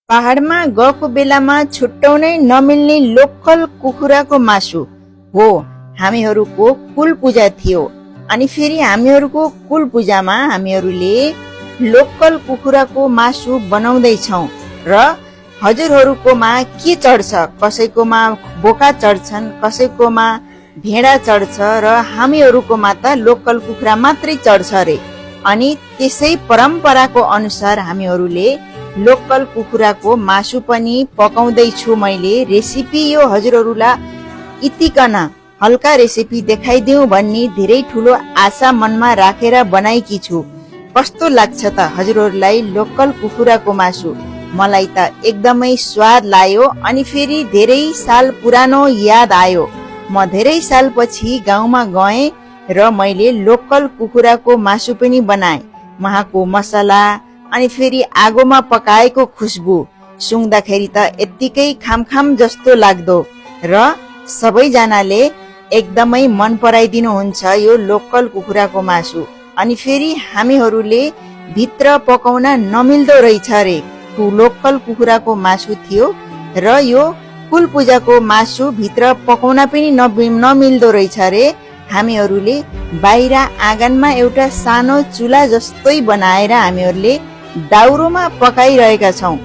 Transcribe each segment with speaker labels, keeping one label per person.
Speaker 1: पहाडमा गएको बेलामा छुट्याउनै नमिल्ने लोकल कुखुराको मासु हो हामीहरूको कुल पूजा थियो। अनि फेरि हामीहरूको कुल पूजामा हामीहरूले लोकल कुखुराको मासु बनाउँदैछौँ र हजुरहरूकोमा के चढ्छ, कसैकोमा बोका चढ्छन्, कसैकोमा भेडा चढ्छ र हामीहरूकोमा त लोकल कुखुरा मात्रै चढ्छ रे। अनि त्यसै परम्पराको अनुसार हामीहरूले लोकल कुखुराको मासु पनि पकाउँदैछु। मैले रेसिपी यो हजुरहरूलाई इतिकन हल्का रेसिपी देखाइदिउँ भन्ने धेरै ठुलो आशा मनमा राखेर बनाएकी छु। कस्तो लाग्छ त हजुरहरूलाई लोकल कुखुराको मासु? मलाई त एकदमै स्वाद लाग्यो। अनि फेरि धेरै साल पुरानो याद आयो। म धेरै साल पछि गाउँमा गएँ र मैले लोकल कुखुराको मासु पनि बनाएँ। वहाँको मसला अनि फेरि आगोमा पकाएको खुस्बु सुँग्दाखेरि त यत्तिकै खामखाम जस्तो लाग्दो र सबैजनाले एकदमै मन पराइदिनुहुन्छ यो लोकल कुखुराको मासु। अनि फेरि हामीहरूले भित्र पकाउन नमिल्दो रहेछ रे। लोकल कुखुराको मासु थियो र यो कुल पूजाको मासु भित्र पकाउन पनि नमिल्दो रहेछ रे। हामीहरूले बाहिर आँगनमा एउटा सानो चुला जस्तै बनाएर हामीहरूले दाउरोमा पकाइरहेका छौँ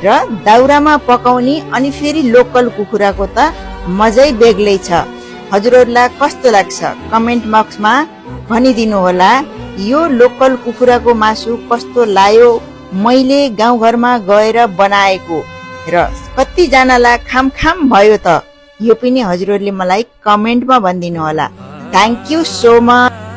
Speaker 1: र दाउरामा पकाउने अनि फेरि लोकल कुखुराको त मजै बेग्लै छ। हजुरहरूलाई कस्तो लाग्छ कमेन्ट बक्समा भनिदिनु होला। यो लोकल कुखुराको मासु कस्तो लाग्यो मैले गाउँघरमा गएर बनाएको र कतिजनालाई खामखाम भयो त यो पनि हजुरहरूले मलाई कमेन्टमा भनिदिनु होला। Thank you so much.